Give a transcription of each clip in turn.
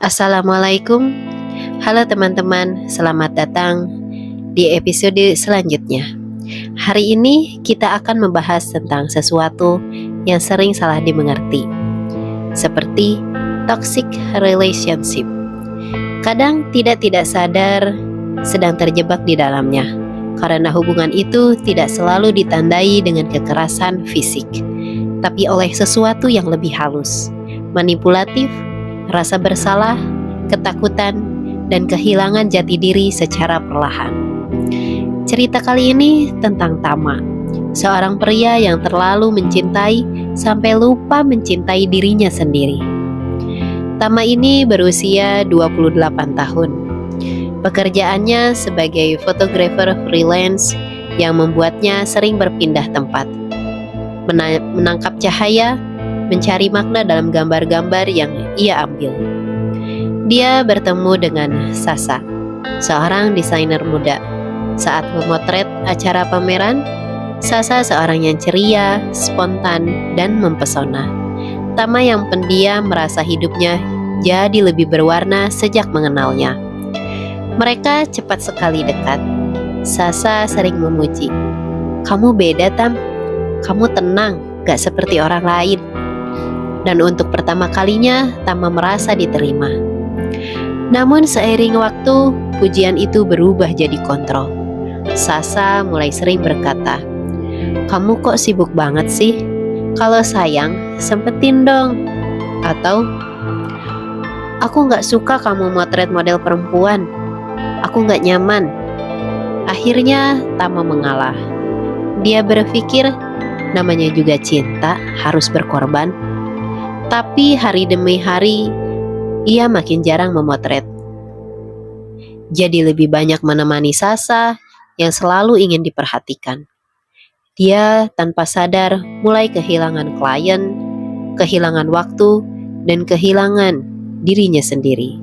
Assalamualaikum, halo teman-teman, selamat datang di episode selanjutnya. Hari ini kita akan membahas tentang sesuatu yang sering salah dimengerti, seperti toxic relationship. Kadang tidak sadar sedang terjebak di dalamnya, karena hubungan itu tidak selalu ditandai dengan kekerasan fisik, tapi oleh sesuatu yang lebih halus, manipulatif, rasa bersalah, ketakutan, dan kehilangan jati diri secara perlahan. Cerita kali ini tentang Tama, seorang pria yang terlalu mencintai sampai lupa mencintai dirinya sendiri. Tama ini berusia 28 tahun. Pekerjaannya sebagai fotografer freelance yang membuatnya sering berpindah tempat, menangkap cahaya, mencari makna dalam gambar-gambar yang ia ambil. Dia bertemu dengan Sasa, seorang desainer muda. Saat memotret acara pameran, Sasa seorang yang ceria, spontan, dan mempesona. Tama yang pendiam merasa hidupnya jadi lebih berwarna sejak mengenalnya. Mereka cepat sekali dekat. Sasa sering memuji, "Kamu beda, Tam. Kamu tenang, gak seperti orang lain." Dan untuk pertama kalinya, Tama merasa diterima. Namun seiring waktu, pujian itu berubah jadi kontrol. Sasa mulai sering berkata, "Kamu kok sibuk banget sih? Kalau sayang, sempetin dong." Atau, "Aku gak suka kamu motret model perempuan. Aku gak nyaman." Akhirnya Tama mengalah. Dia berpikir, namanya juga cinta harus berkorban. Tapi hari demi hari, ia makin jarang memotret. Jadi lebih banyak menemani Sasa yang selalu ingin diperhatikan. Dia tanpa sadar mulai kehilangan klien, kehilangan waktu, dan kehilangan dirinya sendiri.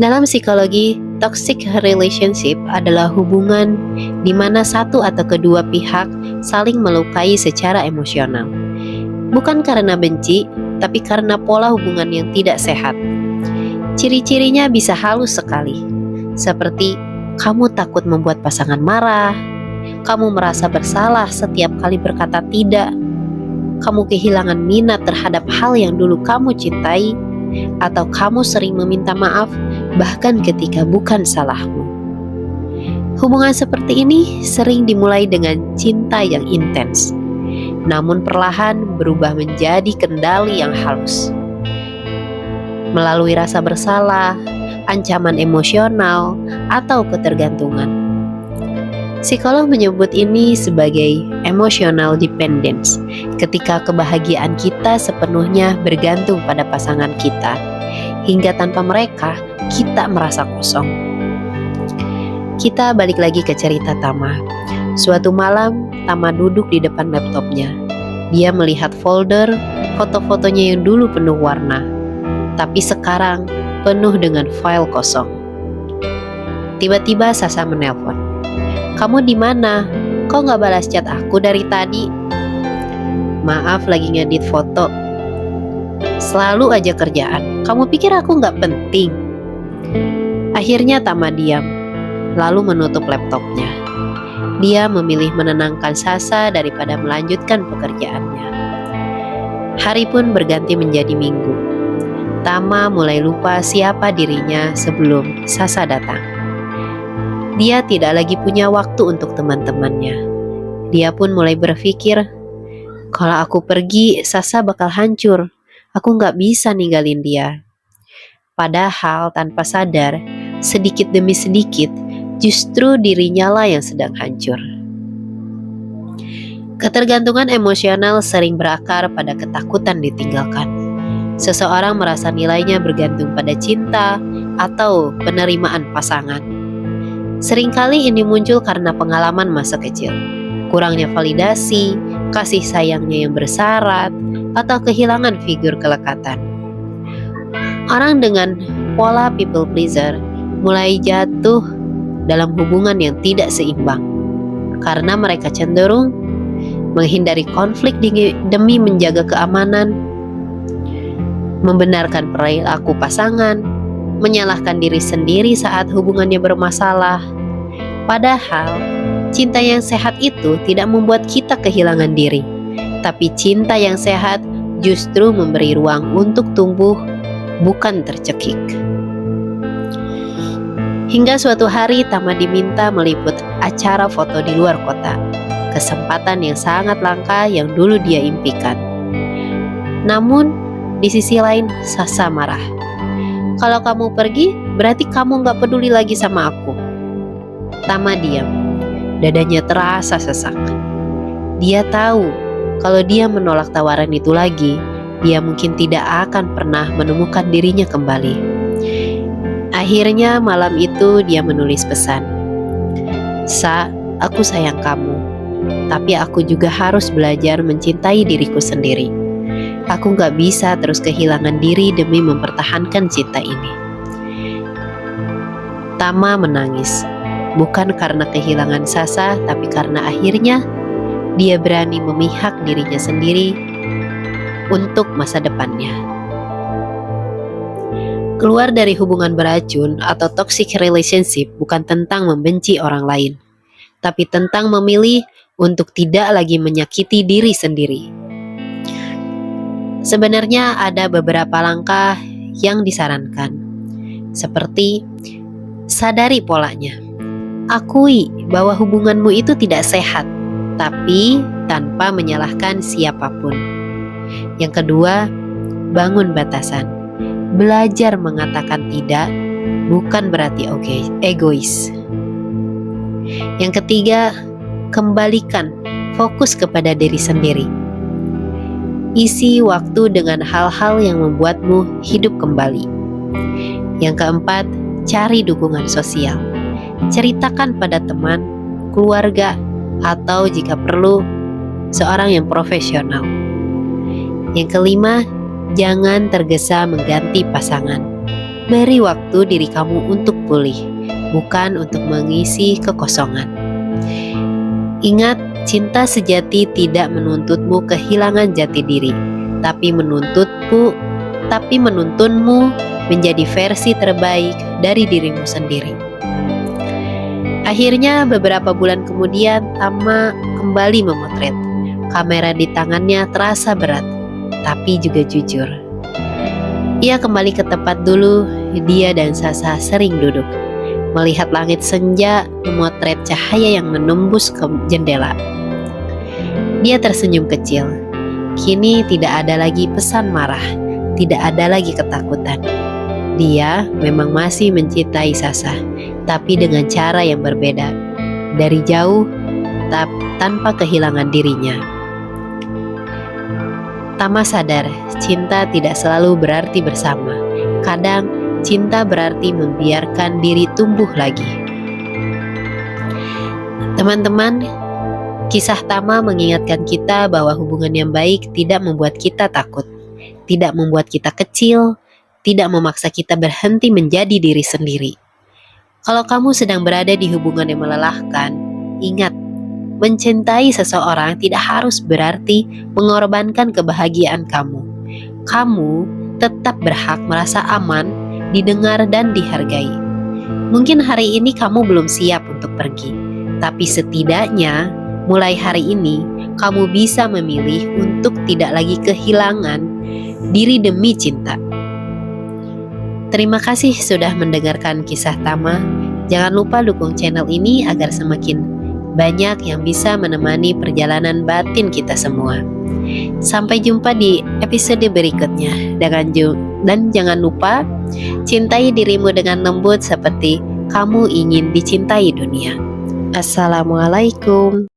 Dalam psikologi, toxic relationship adalah hubungan di mana satu atau kedua pihak saling melukai secara emosional. Bukan karena benci, tapi karena pola hubungan yang tidak sehat. Ciri-cirinya bisa halus sekali, seperti kamu takut membuat pasangan marah, kamu merasa bersalah setiap kali berkata tidak, kamu kehilangan minat terhadap hal yang dulu kamu cintai, atau kamu sering meminta maaf bahkan ketika bukan salahmu. Hubungan seperti ini sering dimulai dengan cinta yang intens, namun perlahan berubah menjadi kendali yang halus. Melalui rasa bersalah, ancaman emosional, atau ketergantungan. Psikolog menyebut ini sebagai emotional dependence, ketika kebahagiaan kita sepenuhnya bergantung pada pasangan kita, hingga tanpa mereka, kita merasa kosong. Kita balik lagi ke cerita Tama. Suatu malam, Tama duduk di depan laptopnya. Dia melihat folder foto-fotonya yang dulu penuh warna, tapi sekarang penuh dengan file kosong. Tiba-tiba Sasa menelpon. "Kamu di mana? Kok gak balas chat aku dari tadi?" "Maaf, lagi ngedit foto." "Selalu aja kerjaan. Kamu pikir aku gak penting?" Akhirnya Tama diam, lalu menutup laptopnya. Dia memilih menenangkan Sasa daripada melanjutkan pekerjaannya. Hari pun berganti menjadi minggu. Tama mulai lupa siapa dirinya sebelum Sasa datang. Dia tidak lagi punya waktu untuk teman-temannya. Dia pun mulai berpikir, kalau aku pergi, Sasa bakal hancur. Aku gak bisa ninggalin dia. Padahal tanpa sadar, sedikit demi sedikit, justru dirinya lah yang sedang hancur. Ketergantungan emosional sering berakar pada ketakutan ditinggalkan. Seseorang merasa nilainya bergantung pada cinta atau penerimaan pasangan. Seringkali ini muncul karena pengalaman masa kecil, kurangnya validasi, kasih sayangnya yang bersyarat, atau kehilangan figur kelekatan. Orang dengan pola people pleaser mulai jatuh dalam hubungan yang tidak seimbang, karena mereka cenderung menghindari konflik demi menjaga keamanan. membenarkan perilaku pasangan, menyalahkan diri sendiri saat hubungannya bermasalah. Padahal, cinta yang sehat itu tidak membuat kita kehilangan diri, tapi cinta yang sehat justru memberi ruang untuk tumbuh, bukan tercekik. Hingga suatu hari Tama diminta meliput acara foto di luar kota, kesempatan yang sangat langka yang dulu dia impikan. Namun, di sisi lain Sasa marah. Kalau kamu pergi, berarti kamu gak peduli lagi sama aku. Tama diam, dadanya terasa sesak. Dia tahu kalau dia menolak tawaran itu lagi, dia mungkin tidak akan pernah menemukan dirinya kembali. Akhirnya malam itu dia menulis pesan. Sa, aku sayang kamu, tapi aku juga harus belajar mencintai diriku sendiri. Aku gak bisa terus kehilangan diri demi mempertahankan cinta ini. Tama menangis, bukan karena kehilangan Sasa, tapi karena akhirnya dia berani memihak dirinya sendiri untuk masa depannya. Keluar dari hubungan beracun atau toxic relationship bukan tentang membenci orang lain, tapi tentang memilih untuk tidak lagi menyakiti diri sendiri. Sebenarnya ada beberapa langkah yang disarankan, seperti sadari polanya. Akui bahwa hubunganmu itu tidak sehat, tapi tanpa menyalahkan siapapun. Yang kedua, bangun batasan. Belajar mengatakan tidak bukan berarti egois. Yang ketiga, kembalikan fokus kepada diri sendiri. Isi waktu dengan hal-hal yang membuatmu hidup kembali. Yang keempat, cari dukungan sosial. Ceritakan pada teman, keluarga, atau jika perlu, seorang yang profesional. Yang kelima, jangan tergesa mengganti pasangan. Beri waktu diri kamu untuk pulih, bukan untuk mengisi kekosongan. Ingat, cinta sejati tidak menuntutmu kehilangan jati diri, tapi menuntunmu menjadi versi terbaik dari dirimu sendiri. Akhirnya beberapa bulan kemudian Tama kembali memotret. Kamera di tangannya terasa berat, tapi juga jujur. Ia kembali ke tempat dulu dia dan Sasa sering duduk, melihat langit senja, memotret cahaya yang menembus ke jendela. Dia tersenyum kecil. Kini tidak ada lagi pesan marah, tidak ada lagi ketakutan. Dia memang masih mencintai Sasa, tapi dengan cara yang berbeda. Dari jauh, tanpa kehilangan dirinya. Tama sadar, cinta tidak selalu berarti bersama. Kadang, cinta berarti membiarkan diri tumbuh lagi. Teman-teman, kisah Tama mengingatkan kita bahwa hubungan yang baik tidak membuat kita takut, tidak membuat kita kecil, tidak memaksa kita berhenti menjadi diri sendiri. Kalau kamu sedang berada di hubungan yang melelahkan, ingat, mencintai seseorang tidak harus berarti mengorbankan kebahagiaan kamu. Kamu tetap berhak merasa aman, didengar dan dihargai. Mungkin hari ini kamu belum siap untuk pergi, tapi setidaknya mulai hari ini kamu bisa memilih untuk tidak lagi kehilangan diri demi cinta. Terima kasih sudah mendengarkan kisah Tama. Jangan lupa dukung channel ini agar semakin banyak yang bisa menemani perjalanan batin kita semua. Sampai jumpa di episode berikutnya. Dan jangan lupa cintai dirimu dengan lembut seperti kamu ingin dicintai dunia. Assalamualaikum.